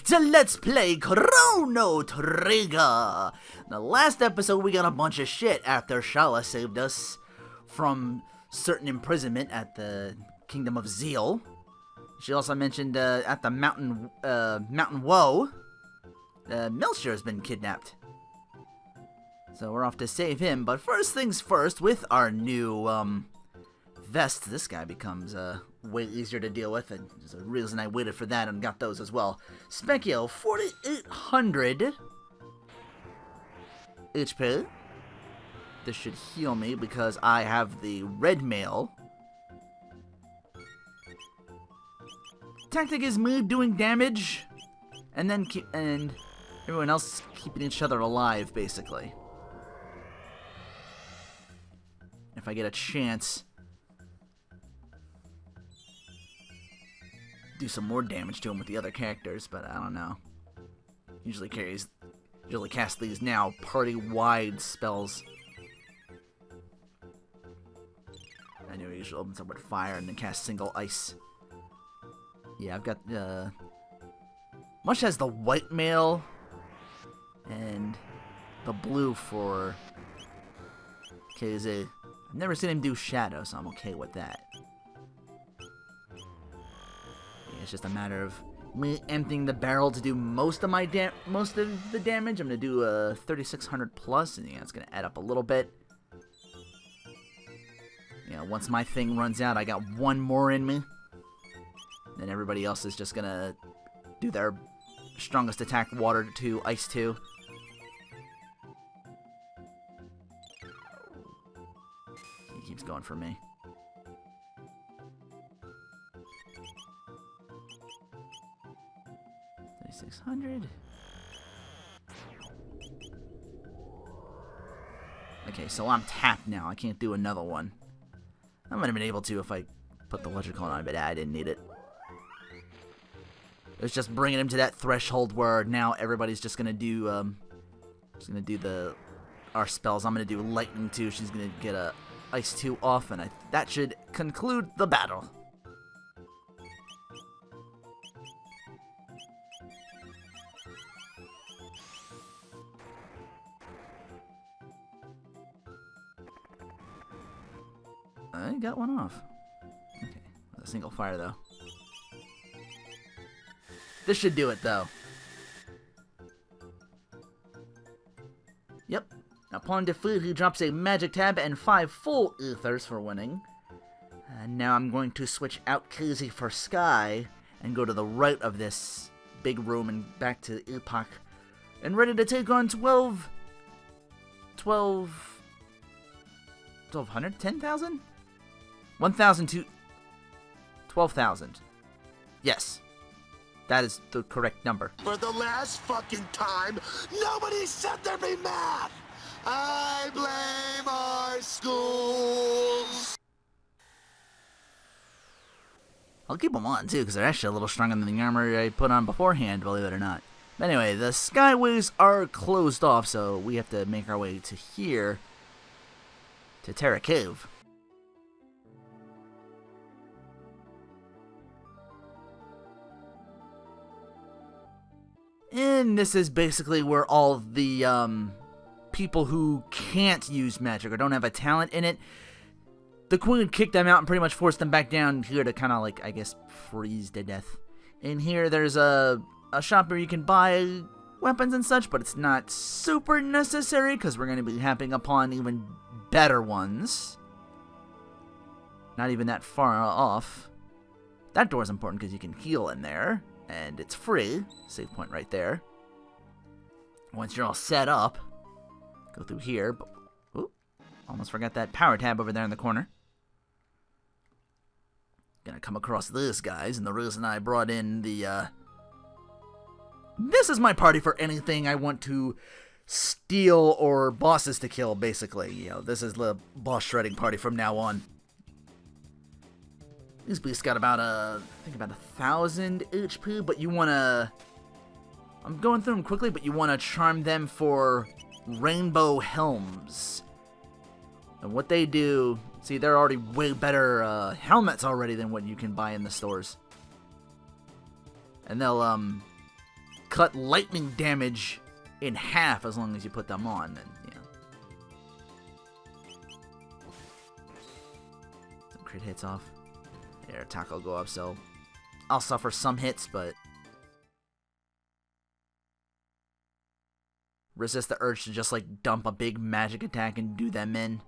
back to Let's Play Chrono Trigger! The last episode we got a bunch of shit after Shala saved us from certain imprisonment at the Kingdom of Zeal. She also mentioned at the Mountain Woe, Melchior has been kidnapped. So we're off to save him, but first things first, with our new vest, this guy becomes way easier to deal with, and there's a reason I waited for that and got those as well. Specchio, 4,800 HP. This should heal me because I have the red mail. Tactic is me doing damage, and then everyone else keeping each other alive, basically. If I get a chance, do some more damage to him with the other characters, but I don't know. Usually cast these now party-wide spells. I know he usually opens up with fire and then cast single ice. Yeah, I've got Mush has the white mail and the blue for KZ. I've never seen him do shadow, so I'm okay with that. It's just a matter of me emptying the barrel to do most of the damage. I'm gonna do 3,600 plus, and yeah, it's gonna add up a little bit. Yeah, once my thing runs out, I got one more in me. Then everybody else is just gonna do their strongest attack, water to ice 2. He keeps going for me. $3,600. Okay, so I'm tapped now. I can't do another one. I might have been able to if I put the electrical on, but I didn't need it. It's just bringing him to that threshold where now everybody's just gonna do our spells. I'm gonna do lightning 2. She's gonna get a ice 2 off, and that should conclude the battle. I got one off. Okay, with a single fire though. This should do it, though. Yep. Upon defeat, he drops a magic tab and 5 full ethers for winning. And now I'm going to switch out KZ for Sky and go to the right of this big room and back to Epoch. And ready to take on 1,200? 10,000? 1,000 12,000. Yes. That is the correct number. For the last fucking time, nobody said there'd be math! I blame our schools! I'll keep them on, too, because they're actually a little stronger than the armor I put on beforehand, believe it or not. But anyway, the skyways are closed off, so we have to make our way to here, to Terra Cave. And this is basically where all the people who can't use magic or don't have a talent in it, the queen kicked them out and pretty much forced them back down here to kind of like, I guess, freeze to death. In here there's a shop where you can buy weapons and such, but it's not super necessary because we're going to be happening upon even better ones. Not even that far off. That door's important because you can heal in there. And it's free. Save point right there. Once you're all set up, go through here. But, ooh, almost forgot that power tab over there in the corner. Gonna come across this, guys, and the reason I brought in the, this is my party for anything I want to steal or bosses to kill, basically. You know, this is the boss shredding party from now on. These beasts got about, I think about 1,000 HP, but you want to... I'm going through them quickly, but you want to charm them for rainbow helms. And what they do... See, they're already way better helmets already than what you can buy in the stores. And they'll cut lightning damage in half as long as you put them on. And, yeah. Some crit hits off. Their attack will go up, so I'll suffer some hits, but resist the urge to just like dump a big magic attack and do them in.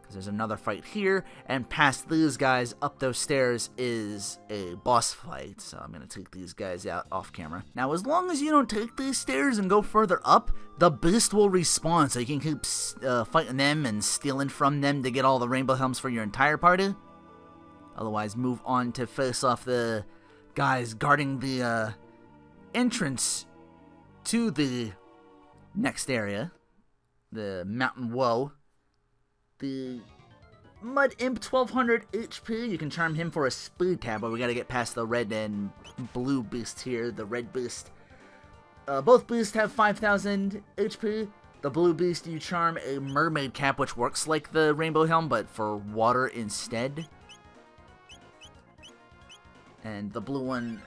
Because there's another fight here, and past these guys up those stairs is a boss fight. So I'm going to take these guys out off camera. Now, as long as you don't take these stairs and go further up, the beast will respawn, so you can keep fighting them and stealing from them to get all the rainbow helms for your entire party. Otherwise, move on to face off the guys guarding the entrance to the next area, the Mountain Woe. The Mud Imp 1200 HP, you can charm him for a speed tab, but we gotta get past the red and blue beast here. The red beast, both beasts have 5000 HP. The blue beast, you charm a mermaid cap, which works like the rainbow helm, but for water instead. And the blue one,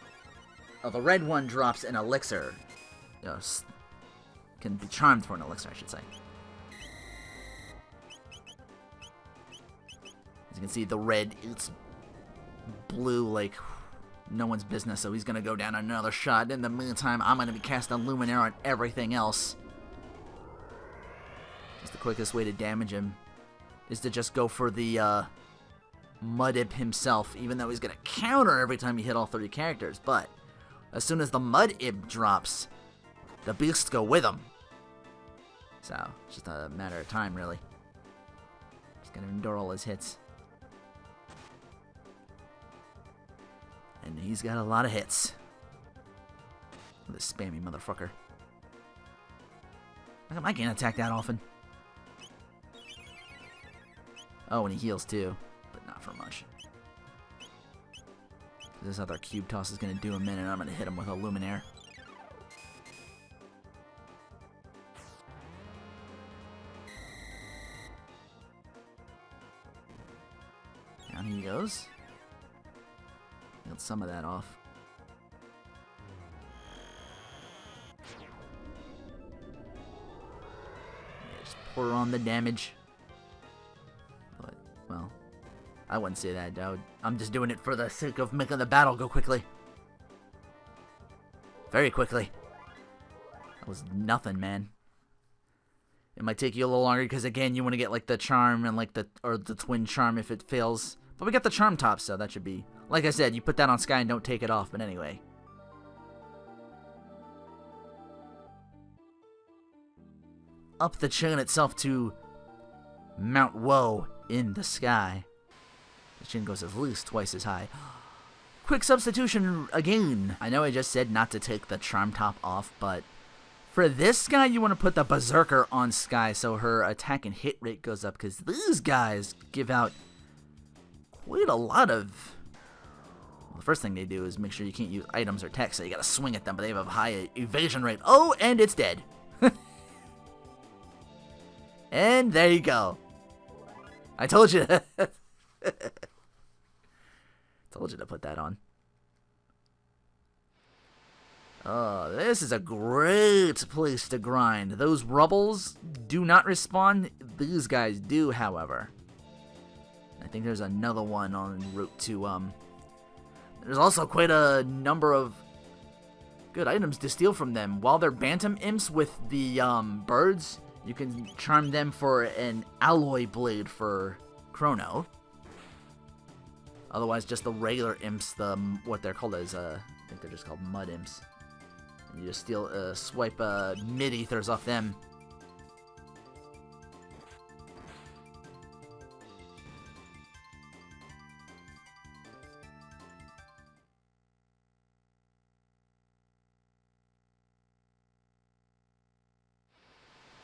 the red one drops an elixir. Can be charmed for an elixir, I should say. As you can see, the red, it's blue like no one's business, so he's going to go down another shot. In the meantime, I'm going to be casting Luminaire on everything else. Just the quickest way to damage him is to just go for the Mud Imp himself, even though he's going to counter every time you hit all 3 characters. But as soon as the Mud Imp drops, the beasts go with him. So, it's just a matter of time, really. Just going to endure all his hits. And he's got a lot of hits. This spammy motherfucker. How come I can't attack that often? Oh, and he heals too, but not for much. This other cube toss is going to do him in, and I'm going to hit him with a Luminaire. Down he goes. Healed some of that off. Yeah, just pour on the damage. But, well, I wouldn't say that, dude. I'm just doing it for the sake of making the battle go quickly. Very quickly. That was nothing, man. It might take you a little longer because, again, you want to get like the charm and like the twin charm if it fails. But we got the charm top, so that should be... Like I said, you put that on Sky and don't take it off, but anyway. Up the chain itself to Mount Woe in the sky. The chain goes at least twice as high. Quick substitution again. I know I just said not to take the charm top off, but for this guy, you want to put the Berserker on Sky so her attack and hit rate goes up, because these guys give out quite a lot of... Well, the first thing they do is make sure you can't use items or text, so you gotta swing at them, but they have a high evasion rate. Oh, and it's dead. And there you go. I told you. Told you to put that on. Oh, this is a great place to grind. Those rubbles do not respawn. These guys do, however. I think there's another one en route to, There's also quite a number of good items to steal from them. While they're Bantam Imps with the, birds, you can charm them for an alloy blade for Chrono. Otherwise, just the regular imps, what they're called is, I think they're just called Mud Imps. And you just steal, swipe, mid-ethers off them.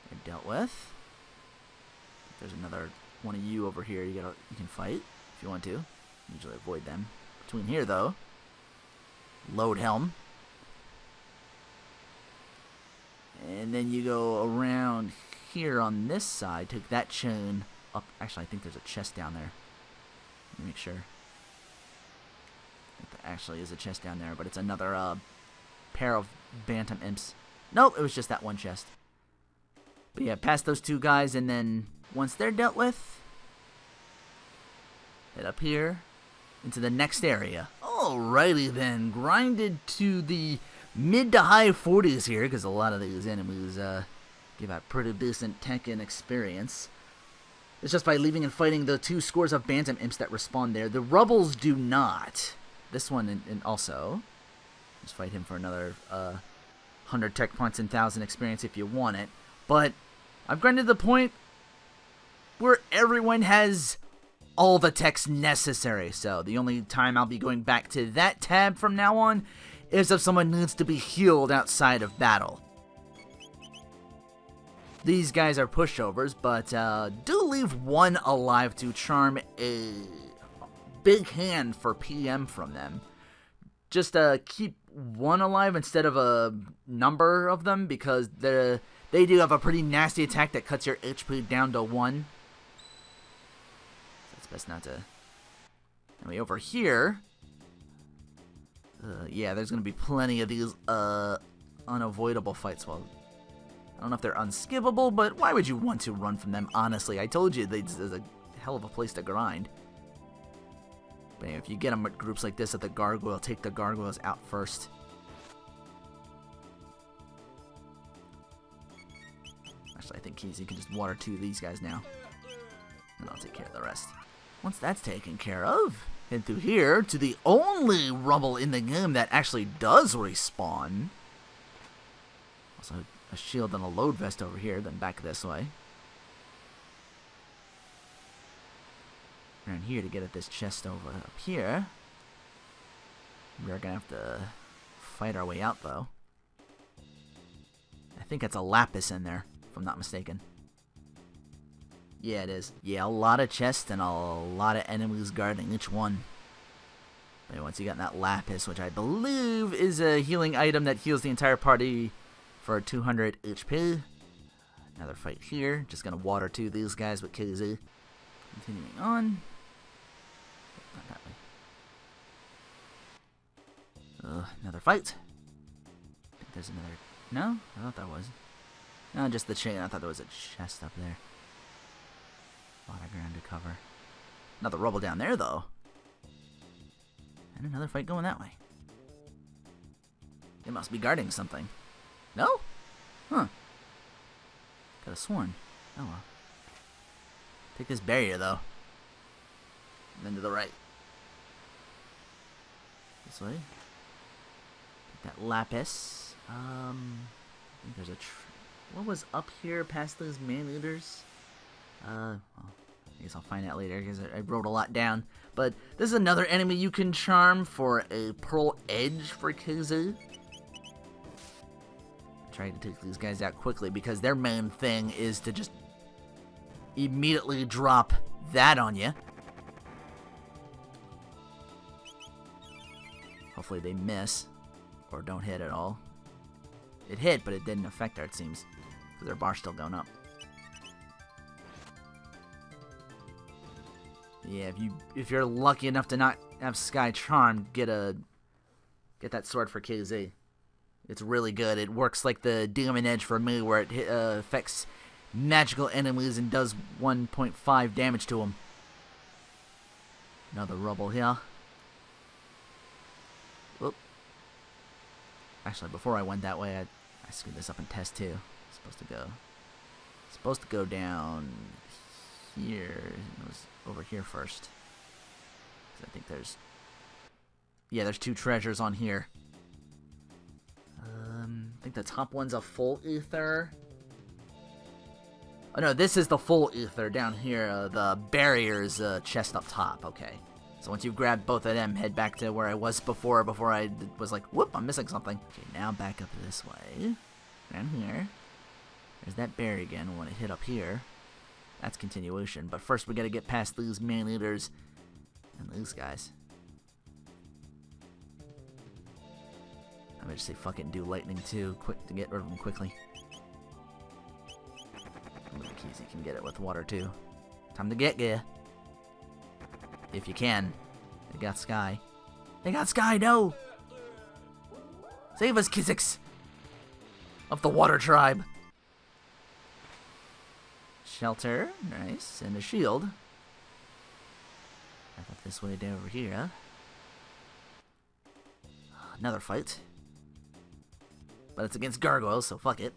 They're dealt with. There's another one of you over here you can fight if you want to. Usually avoid them. Between here, though, load helm. And then you go around here on this side, take that chain up. Actually, I think there's a chest down there. Let me make sure. I think there actually is a chest down there, but it's another pair of Bantam Imps. Nope, it was just that one chest. But yeah, past those two guys, and then once they're dealt with, head up here into the next area. Alrighty then, grinded to the mid to high 40s here, because a lot of these enemies give out pretty decent tech and experience. It's just by leaving and fighting the 2 scores of Bantam Imps that respawn there. The Rubbles do not. This one and also. Just fight him for another 100 tech points and 1,000 experience if you want it. But I've grinded to the point where everyone has all the techs necessary. So the only time I'll be going back to that tab from now on is if someone needs to be healed outside of battle. These guys are pushovers, but do leave one alive to charm a big hand for PM from them. Just keep one alive instead of a number of them, because they do have a pretty nasty attack that cuts your HP down to 1. So it's best not to... Anyway, over here... yeah, there's going to be plenty of these unavoidable fights. Well, I don't know if they're unskippable, but why would you want to run from them, honestly? I told you, there's a hell of a place to grind. But anyway, if you get them at groups like this at the gargoyle, take the gargoyles out first. Actually, I think Keezy can just water 2 of these guys now. And I'll take care of the rest. Once that's taken care of, head through here to the only rubble in the game that actually does respawn. Also, a shield and a load vest over here, then back this way. Around here to get at this chest over up here. We're gonna have to fight our way out, though. I think it's a lapis in there, if I'm not mistaken. Yeah, it is. Yeah, a lot of chests and a lot of enemies guarding each one. But once you got that lapis, which I believe is a healing item that heals the entire party for 200 HP. Another fight here. Just gonna water 2 of these guys with KZ. Continuing on. Not that way. Another fight. I think there's another... No? I thought there was. No, just the chain. I thought there was a chest up there. A lot of ground to cover. Another rubble down there, though. And another fight going that way. They must be guarding something. No? Huh. Could have sworn. Oh well. Take this barrier, though. And then to the right. This way. Take that lapis. I think there's a... what was up here past those man-eaters? Well, I guess I'll find out later, because I wrote a lot down. But this is another enemy you can charm for a pearl edge for KZ. Trying to take these guys out quickly, because their main thing is to just immediately drop that on you. Hopefully they miss, or don't hit at all. It hit, but it didn't affect her, it seems, because their bar's still going up. Yeah, if you're lucky enough to not have Sky Charmed, get that sword for KZ. It's really good. It works like the Demon Edge for me, where it affects magical enemies and does 1.5 damage to them. Another rubble here. Whoop. Actually, before I went that way, I screwed this up in test too. It's supposed to go down here. It was over here first. I think there's there's 2 treasures on here. I think the top one's a full ether. Oh no, this is the full ether down here. The barrier's chest up top. Okay. So once you've grabbed both of them, head back to where I was before I was like, whoop, I'm missing something. Okay, now back up this way. Down here. There's that berry again. We want to hit up here. That's continuation. But first we gotta get past these man-eaters and these guys. I'm gonna just say fuck it and do lightning too, quick to get rid of them quickly. Keezy can get it with water too. Time to get gear. If you can. They got Sky. They got Sky, no! Save us, Kizix! of the water tribe. Shelter, nice, and a shield. I thought this way down over here, huh? Another fight. But it's against gargoyles, so fuck it.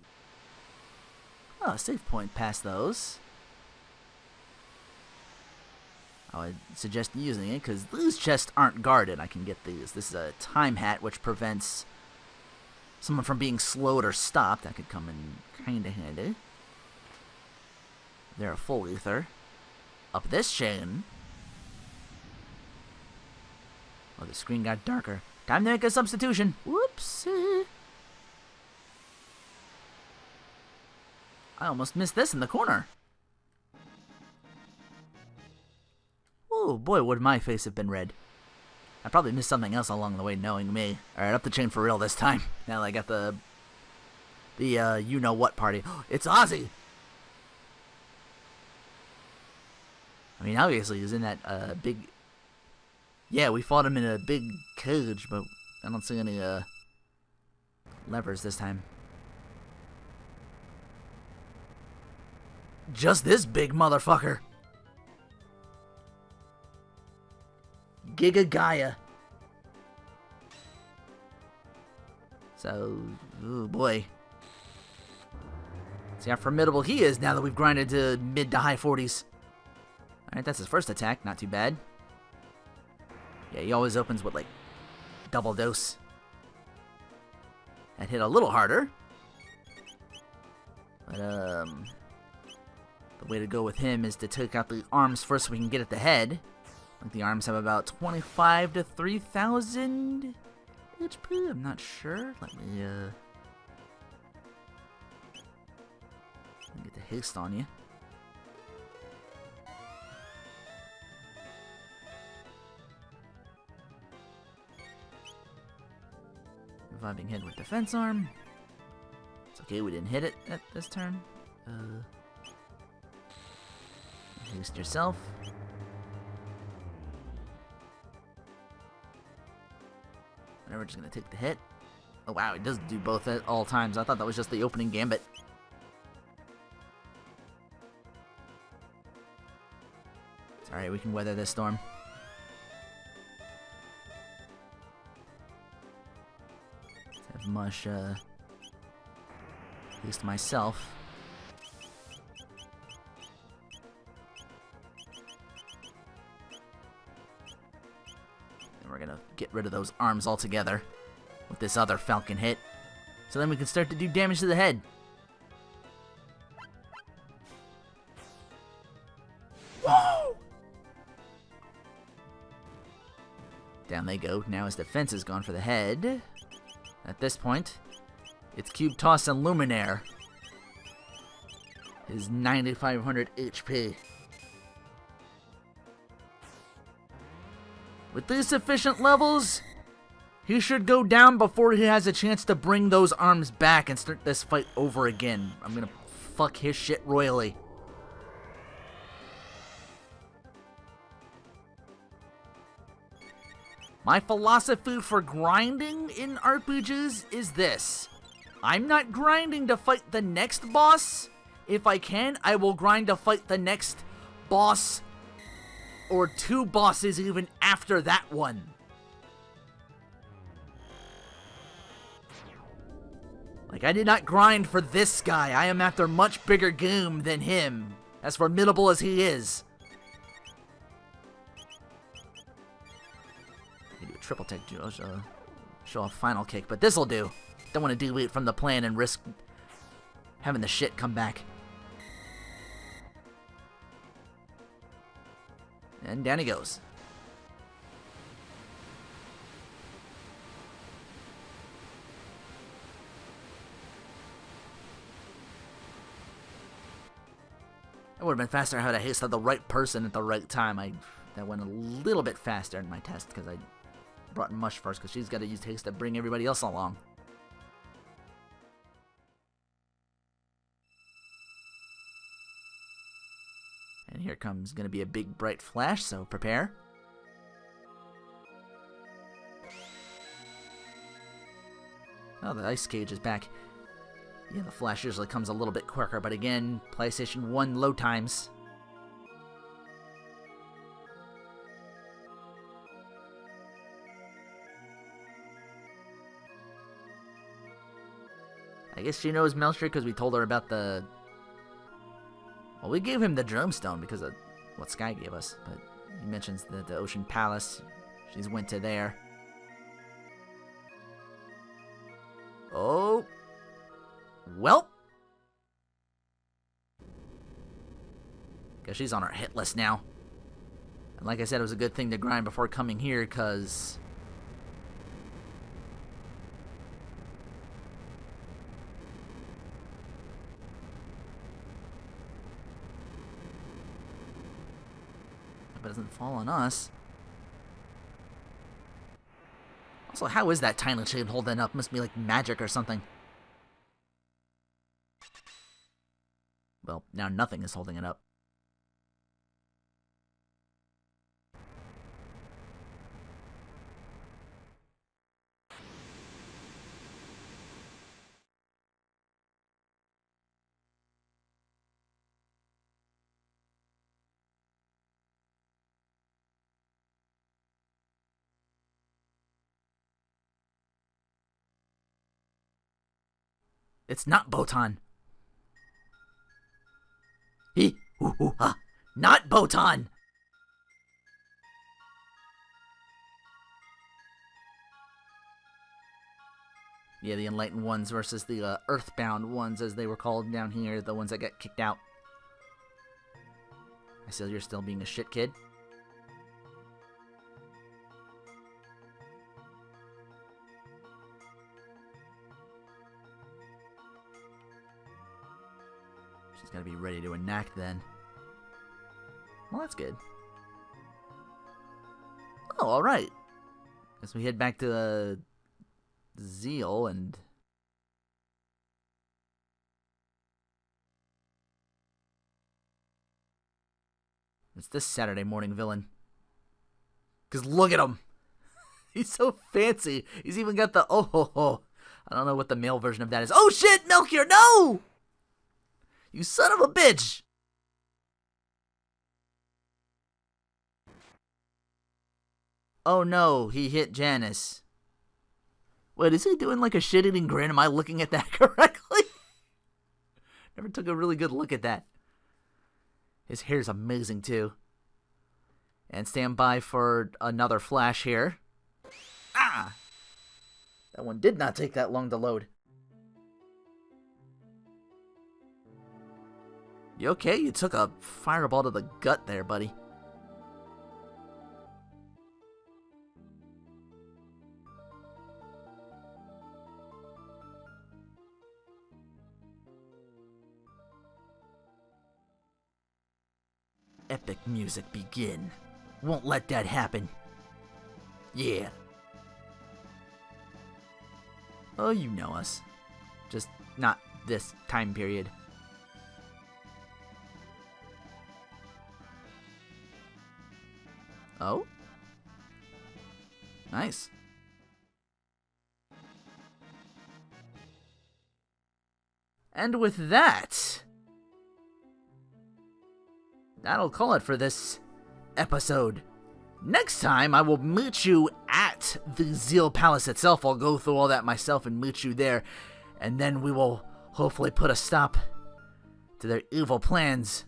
Oh, save point past those. I would suggest using it, because these chests aren't guarded. I can get these. This is a time hat, which prevents someone from being slowed or stopped. That could come in kinda handy. They're a full ether. Up this chain. Oh, the screen got darker. Time to make a substitution. Whoopsie. I almost missed this in the corner. Oh boy, would my face have been red. I probably missed something else along the way, knowing me. Alright, up the chain for real this time. Now that I got the you-know-what party. It's Ozzy! I mean, obviously he's in that, big... Yeah, we fought him in a big cage, but I don't see any, levers this time. Just this big motherfucker! Giga Gaia. So, oh boy. See how formidable he is now that we've grinded to mid to high 40s. Alright, that's his first attack. Not too bad. Yeah, he always opens with, like, double dose. That hit a little harder. But, the way to go with him is to take out the arms first so we can get at the head. Like, the arms have about 25 to 3,000 HP. I'm not sure. Let me get the haste on you. Reviving hit with defense arm. It's okay, we didn't hit it at this turn. Haste yourself. And we're just gonna take the hit. Oh wow, it does do both at all times. I thought that was just the opening gambit. It's alright, we can weather this storm. Let's have Mush, haste myself. We're gonna get rid of those arms altogether with this other Falcon hit. So then we can start to do damage to the head. Whoa! Down they go. Now his defense is gone for the head. At this point, it's Cube Toss and Luminaire. His 9,500 HP. With these sufficient levels, he should go down before he has a chance to bring those arms back and start this fight over again. I'm gonna fuck his shit royally. My philosophy for grinding in RPGs is this. I'm not grinding to fight the next boss. If I can, I will grind to fight the next boss or two bosses even after that one. Like, I did not grind for this guy. I am after much bigger game than him, as formidable as he is. I do a triple tech duo, show a final kick, but this'll do. Don't want to deviate from the plan and risk having the shit come back. And down he goes. It would have been faster had I hasted the right person at the right time. That went a little bit faster in my test because I brought Mush first because she's got to use haste to bring everybody else along. And here comes going to be a big bright flash, so prepare. Oh, the ice cage is back. Yeah, the Flash usually comes a little bit quicker, but again, PlayStation 1 load times. I guess she knows Melcher because we told her about the... Well, we gave him the Drumstone because of what Sky gave us, but he mentions the Ocean Palace. She's went to there. Oh. Well. Guess she's on our hit list now. And like I said, it was a good thing to grind before coming here, because... If it doesn't fall on us. Also, how is that tiny shade holding up? Must be like magic or something. Well, now nothing is holding it up. It's not Botan. Not Botan! Yeah, the Enlightened ones versus the Earthbound ones, as they were called down here, the ones that got kicked out. I see you're still being a shit kid. She's gotta be ready to enact then. Well, that's good. Oh, alright. Guess we head back to Zeal and... It's this Saturday morning villain. Because look at him! He's so fancy. He's even got the oh ho ho. I don't know what the male version of that is. Oh shit, Melchior, no! You son of a bitch! Oh no, he hit Janice. Wait, is he doing like a shit-eating grin? Am I looking at that correctly? Never took a really good look at that. His hair's amazing too. And stand by for another flash here. Ah! That one did not take that long to load. You okay? You took a fireball to the gut there, buddy. Epic music begin. Won't let that happen. Yeah. Oh, you know us. Just not this time period. Oh? Nice. And with that, that'll call it for this episode. Next time, I will meet you at the Zeal Palace itself. I'll go through all that myself and meet you there. And then we will hopefully put a stop to their evil plans.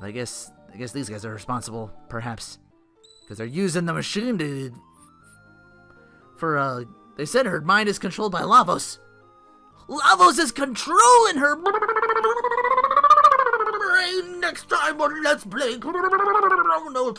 I guess these guys are responsible, perhaps. Because they're using the machine they said her mind is controlled by Lavos. Lavos is controlling her brain. Next time on Let's Play Chrono.